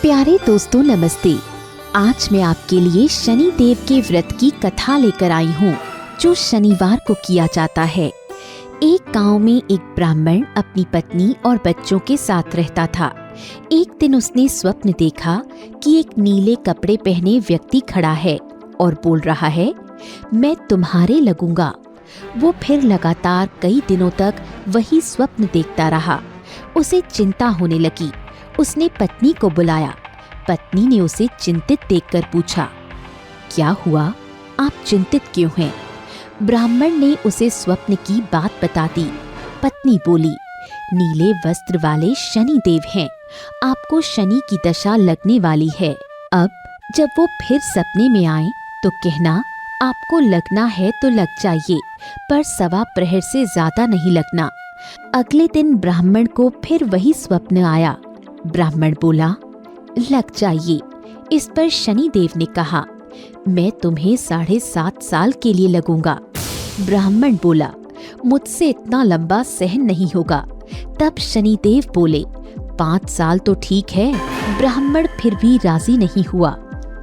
प्यारे दोस्तों नमस्ते। आज मैं आपके लिए शनि देव के व्रत की कथा लेकर आई हूँ जो शनिवार को किया जाता है। एक गांव में एक ब्राह्मण अपनी पत्नी और बच्चों के साथ रहता था। एक दिन उसने स्वप्न देखा कि एक नीले कपड़े पहने व्यक्ति खड़ा है और बोल रहा है, मैं तुम्हारे लगूंगा। वो फिर लगातार कई दिनों तक वही स्वप्न देखता रहा। उसे चिंता होने लगी। उसने पत्नी को बुलाया। पत्नी ने उसे चिंतित देखकर पूछा, क्या हुआ? आप चिंतित क्यों हैं? ब्राह्मण ने उसे स्वप्न की बात बता दी। पत्नी बोली, नीले वस्त्र वाले शनि देव हैं। आपको शनि की दशा लगने वाली है। अब जब वो फिर सपने में आए तो कहना, आपको लगना है तो लग जाइए, पर 1.25 प्रहर से ज्यादा नहीं लगना। अगले दिन ब्राह्मण को फिर वही स्वप्न आया। ब्राह्मण बोला, लग जाइए। इस पर शनि देव ने कहा, मैं तुम्हें 7.5 साल के लिए लगूंगा। ब्राह्मण बोला, मुझसे इतना लंबा सहन नहीं होगा। तब शनि देव बोले, 5 साल तो ठीक है। ब्राह्मण फिर भी राजी नहीं हुआ।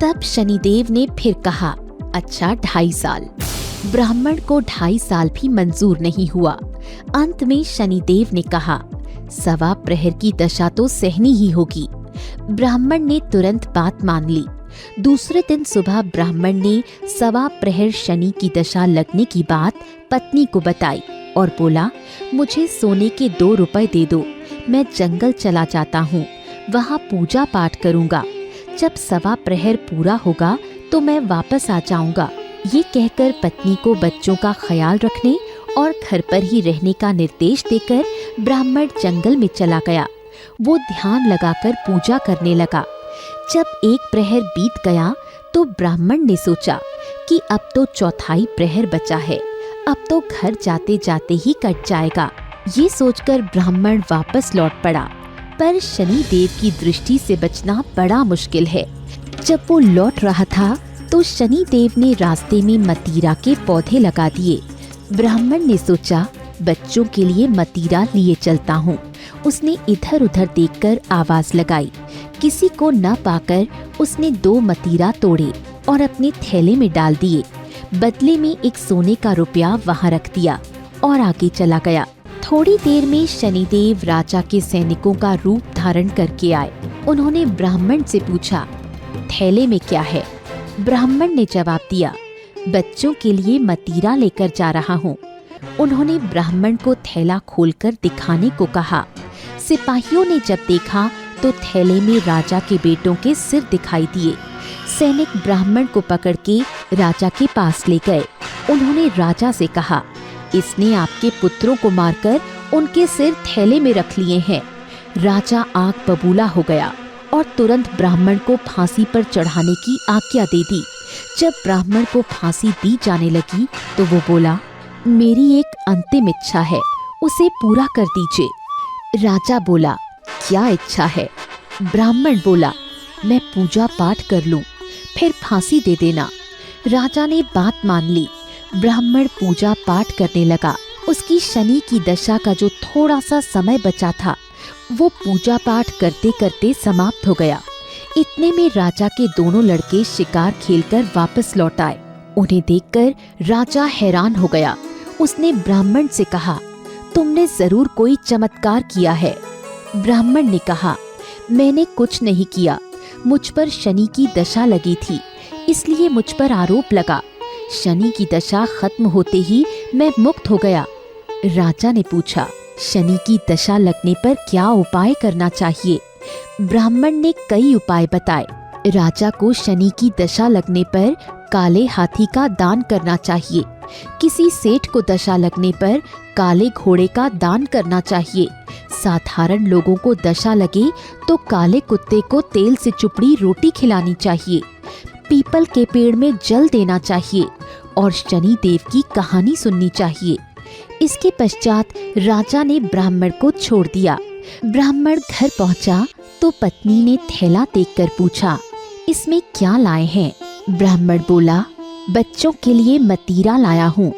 तब शनि देव ने फिर कहा, अच्छा 2.5 साल। ब्राह्मण को 2.5 साल भी मंजूर नहीं हुआ। अंत में शनि देव ने कहा, 1.25 प्रहर की दशा तो सहनी ही होगी। ब्राह्मण ने तुरंत बात मान ली। दूसरे दिन सुबह ब्राह्मण ने 1.25 प्रहर शनि की दशा लगने की बात पत्नी को बताई और बोला, मुझे सोने के 2 रुपए दे दो, मैं जंगल चला जाता हूँ, वहाँ पूजा पाठ करूँगा। जब 1.25 प्रहर पूरा होगा तो मैं वापस आ जाऊँगा। ये कहकर पत्नी को बच्चों का ख्याल रखने और घर पर ही रहने का निर्देश देकर ब्राह्मण जंगल में चला गया। वो ध्यान लगाकर पूजा करने लगा। जब 1 प्रहर बीत गया तो ब्राह्मण ने सोचा कि अब तो 1/4 प्रहर बचा है, अब तो घर जाते जाते ही कट जाएगा। ये सोचकर ब्राह्मण वापस लौट पड़ा, पर शनि देव की दृष्टि से बचना बड़ा मुश्किल है। जब वो लौट रहा था तो शनि देव ने रास्ते में मतीरा के पौधे लगा दिए। ब्राह्मण ने सोचा, बच्चों के लिए मतीरा लिए चलता हूँ। उसने इधर उधर देखकर आवाज लगाई। किसी को न पाकर उसने 2 मतीरा तोड़े और अपने थैले में डाल दिए। बदले में एक सोने का रुपया वहाँ रख दिया और आगे चला गया। थोड़ी देर में शनिदेव राजा के सैनिकों का रूप धारण करके आए। उन्होंने ब्राह्मण से पूछा, थैले में क्या है? ब्राह्मण ने जवाब दिया, बच्चों के लिए मतीरा लेकर जा रहा हूँ। उन्होंने ब्राह्मण को थैला खोलकर दिखाने को कहा। सिपाहियों ने जब देखा तो थैले में राजा के बेटों के सिर दिखाई दिए। सैनिक ब्राह्मण को पकड़ के राजा के पास ले गए। उन्होंने राजा से कहा, इसने आपके पुत्रों को मारकर उनके सिर थैले में रख लिए हैं। राजा आग बबूला हो गया और तुरंत ब्राह्मण को फांसी पर चढ़ाने की आज्ञा दे दी। जब ब्राह्मण को फांसी दी जाने लगी तो वो बोला, मेरी एक अंतिम इच्छा है, उसे पूरा कर दीजिए। राजा बोला, क्या इच्छा है? ब्राह्मण बोला, मैं पूजा पाठ कर लूं, फिर फांसी दे देना। राजा ने बात मान ली। ब्राह्मण पूजा पाठ करने लगा। उसकी शनि की दशा का जो थोड़ा सा समय बचा था वो पूजा पाठ करते करते समाप्त हो गया। इतने में राजा के दोनों लड़के शिकार खेलकर वापस लौट आए। उन्हें देखकर राजा हैरान हो गया। उसने ब्राह्मण से कहा, तुमने जरूर कोई चमत्कार किया है। ब्राह्मण ने कहा, मैंने कुछ नहीं किया, मुझ पर शनि की दशा लगी थी, इसलिए मुझ पर आरोप लगा। शनि की दशा खत्म होते ही मैं मुक्त हो गया। राजा ने पूछा, शनि की दशा लगने पर क्या उपाय करना चाहिए? ब्राह्मण ने कई उपाय बताए। राजा को शनि की दशा लगने पर काले हाथी का दान करना चाहिए। किसी सेठ को दशा लगने पर काले घोड़े का दान करना चाहिए। साधारण लोगों को दशा लगे तो काले कुत्ते को तेल से चुपड़ी रोटी खिलानी चाहिए। पीपल के पेड़ में जल देना चाहिए और शनि देव की कहानी सुननी चाहिए। इसके पश्चात राजा ने ब्राह्मण को छोड़ दिया। ब्राह्मण घर पहुंचा तो पत्नी ने थैला देखकर पूछा, इसमें क्या लाए हैं? ब्राह्मण बोला, बच्चों के लिए मतीरा लाया हूँ।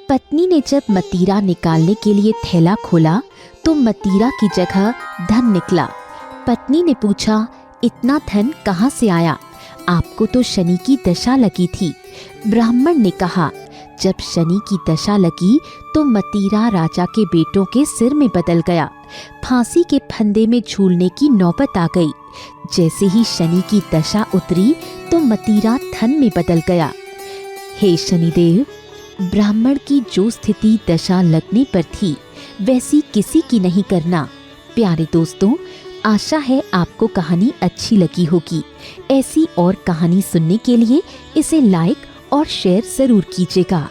पत्नी ने जब मतीरा निकालने के लिए थैला खोला तो मतीरा की जगह धन निकला। पत्नी ने पूछा, इतना धन कहाँ से आया? आपको तो शनि की दशा लगी थी। ब्राह्मण ने कहा, जब शनि की दशा लगी तो मतीरा राजा के बेटों के सिर में बदल गया। फांसी के फंदे में झूलने की नौबत आ गई। जैसे ही शनि की दशा उतरी तो मतीरा धन में बदल गया। हे शनिदेव, ब्राह्मण की जो स्थिति दशा लगने पर थी वैसी किसी की नहीं करना। प्यारे दोस्तों, आशा है आपको कहानी अच्छी लगी होगी। ऐसी और कहानी सुनने के लिए इसे लाइक और शेयर जरूर कीजिएगा।